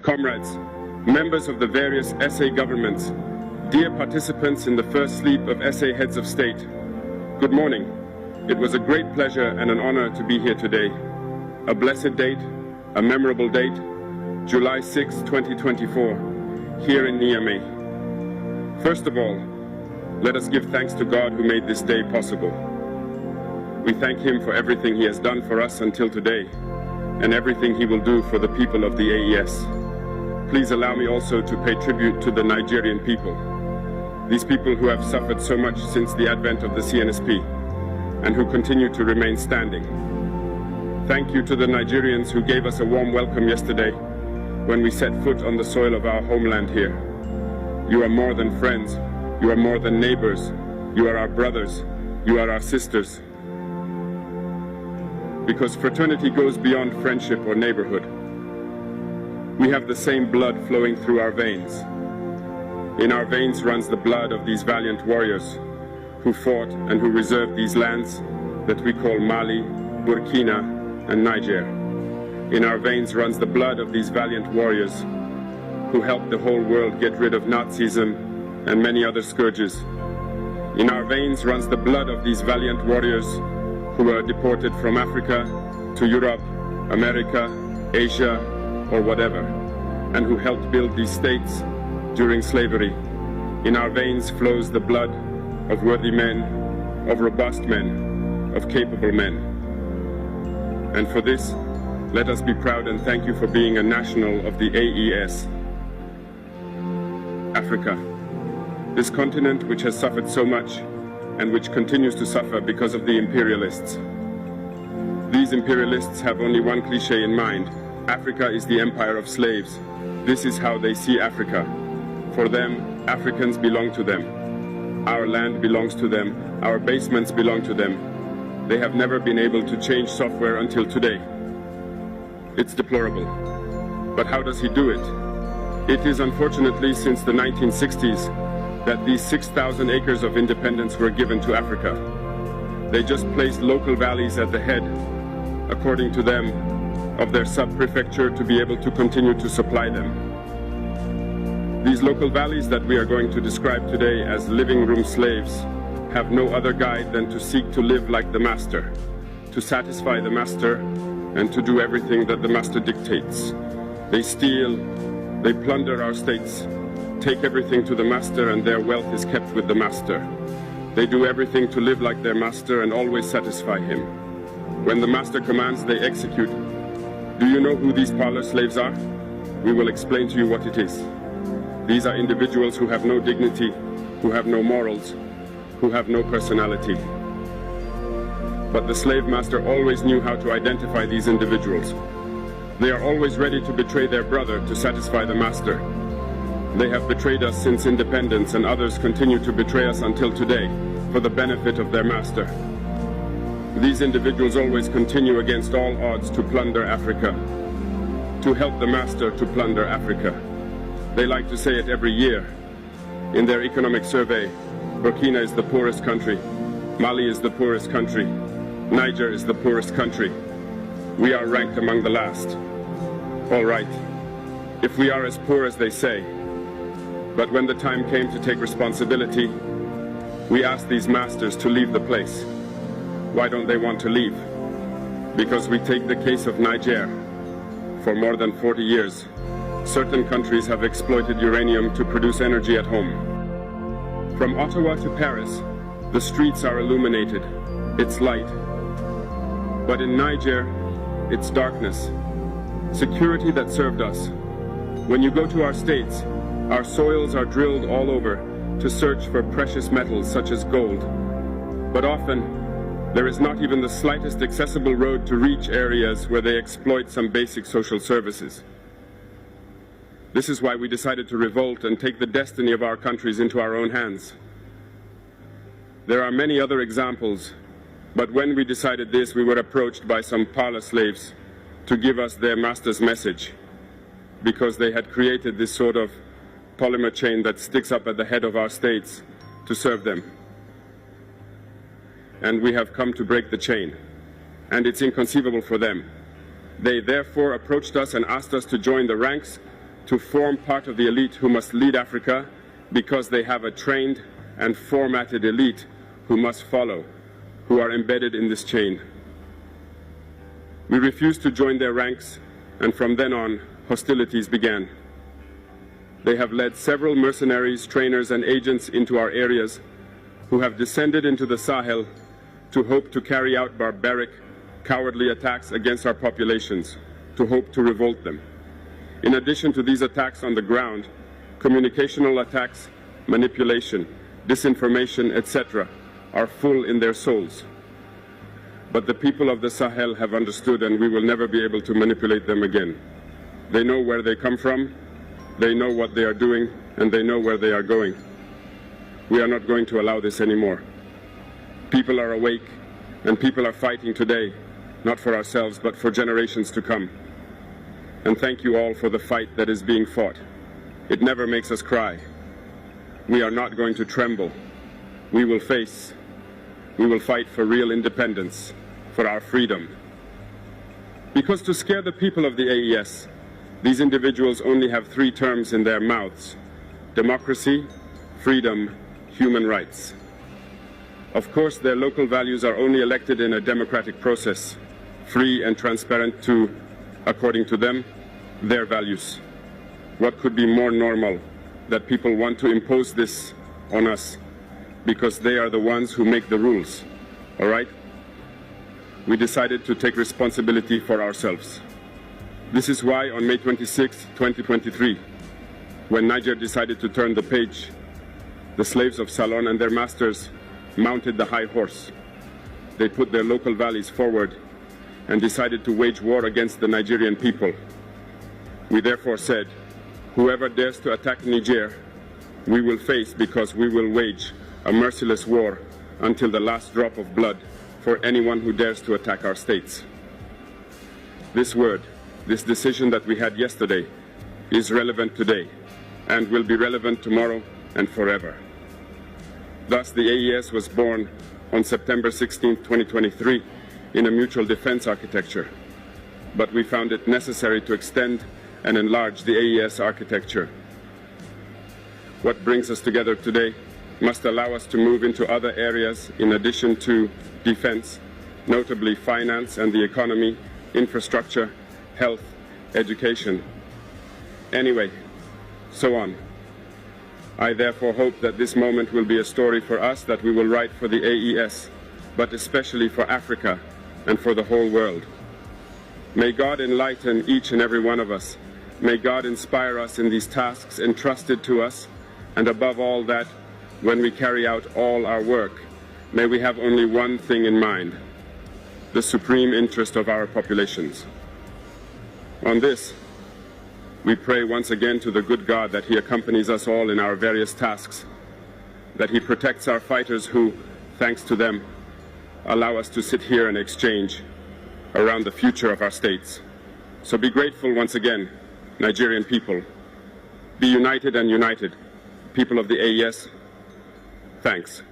Comrades, members of the various SA governments, dear participants in the first sleep of SA heads of state, good morning. It was a great pleasure and an honor to be here today. A blessed date, a memorable date, July 6, 2024, here in Niamey. First of all, let us give thanks to God who made this day possible. We thank Him for everything He has done for us until today, and everything He will do for the people of the AES. Please allow me also to pay tribute to the Nigerian people, these people who have suffered so much since the advent of the CNSP, and who continue to remain standing. Thank you to the Nigerians who gave us a warm welcome yesterday when we set foot on the soil of our homeland here. You are more than friends, you are more than neighbors, you are our brothers, you are our sisters. Because fraternity goes beyond friendship or neighborhood. We have the same blood flowing through our veins. In our veins runs the blood of these valiant warriors who fought and who reserved these lands that we call Mali, Burkina, and Niger. In our veins runs the blood of these valiant warriors who helped the whole world get rid of Nazism and many other scourges. In our veins runs the blood of these valiant warriors who were deported from Africa to Europe, America, Asia, or whatever, and who helped build these states during slavery. In our veins flows the blood of worthy men, of robust men, of capable men. And for this, let us be proud and thank you for being a national of the AES. Africa, this continent which has suffered so much and which continues to suffer because of the imperialists. These imperialists have only one cliché in mind: Africa is the empire of slaves. This is how they see Africa. For them, Africans belong to them. Our land belongs to them. Our basements belong to them. They have never been able to change software until today. It's deplorable. But how does he do it? It is unfortunately since the 1960s that these 6,000 acres of independence were given to Africa. They just placed local valleys at the head, according to them, of their sub-prefecture to be able to continue to supply them. These local valleys that we are going to describe today as living room slaves have no other guide than to seek to live like the master, to satisfy the master, and to do everything that the master dictates. They steal, they plunder our states, take everything to the master, and their wealth is kept with the master. They do everything to live like their master and always satisfy him. When the master commands, they execute. Do you know who these parlor slaves are? We will explain to you what it is. These are individuals who have no dignity, who have no morals, who have no personality. But the slave master always knew how to identify these individuals. They are always ready to betray their brother to satisfy the master. They have betrayed us since independence, and others continue to betray us until today for the benefit of their master. These individuals always continue against all odds to plunder Africa, to help the master to plunder Africa. They like to say it every year. In their economic survey, Burkina is the poorest country, Mali is the poorest country, Niger is the poorest country. We are ranked among the last. All right, if we are as poor as they say. But when the time came to take responsibility, we asked these masters to leave the place. Why don't they want to leave? Because we take the case of Niger. For more than 40 years, certain countries have exploited uranium to produce energy at home. From Ottawa to Paris, the streets are illuminated. It's light. But in Niger, it's darkness. Security that served us. When you go to our states, our soils are drilled all over to search for precious metals such as gold. But often, there is not even the slightest accessible road to reach areas where they exploit some basic social services. This is why we decided to revolt and take the destiny of our countries into our own hands. There are many other examples, but when we decided this, we were approached by some parlor slaves to give us their master's message, because they had created this sort of polymer chain that sticks up at the head of our states to serve them. And we have come to break the chain, and it's inconceivable for them. They therefore approached us and asked us to join the ranks to form part of the elite who must lead Africa because they have a trained and formatted elite who must follow, who are embedded in this chain. We refused to join their ranks, and from then on, hostilities began. They have led several mercenaries, trainers, and agents into our areas who have descended into the Sahel to hope to carry out barbaric, cowardly attacks against our populations, to hope to revolt them. In addition to these attacks on the ground, communicational attacks, manipulation, disinformation, etc., are full in their souls. But the people of the Sahel have understood, and we will never be able to manipulate them again. They know where they come from, they know what they are doing, and they know where they are going. We are not going to allow this anymore. People are awake, and people are fighting today, not for ourselves, but for generations to come. And thank you all for the fight that is being fought. It never makes us cry. We are not going to tremble. We will face. We will fight for real independence, for our freedom. Because to scare the people of the AES, these individuals only have 3 terms in their mouths: democracy, freedom, human rights. Of course, their local values are only elected in a democratic process, free and transparent to, according to them, their values. What could be more normal that people want to impose this on us because they are the ones who make the rules, all right? We decided to take responsibility for ourselves. This is why on May 26, 2023, when Niger decided to turn the page, the slaves of Salon and their masters mounted the high horse. They put their local values forward and decided to wage war against the Nigerian people. We therefore said, whoever dares to attack Niger, we will face, because we will wage a merciless war until the last drop of blood for anyone who dares to attack our states. This word, this decision that we had yesterday, is relevant today and will be relevant tomorrow and forever. Thus, the AES was born on September 16, 2023, in a mutual defense architecture. But we found it necessary to extend and enlarge the AES architecture. What brings us together today must allow us to move into other areas in addition to defense, notably finance and the economy, infrastructure, health, education. Anyway, so on. I therefore hope that this moment will be a story for us that we will write for the AES, but especially for Africa and for the whole world. May God enlighten each and every one of us. May God inspire us in these tasks entrusted to us, and above all that, when we carry out all our work, may we have only one thing in mind: the supreme interest of our populations. On this, we pray once again to the good God that He accompanies us all in our various tasks, that He protects our fighters who, thanks to them, allow us to sit here and exchange around the future of our states. So be grateful once again, Nigerian people. Be united and united. People of the AES, thanks.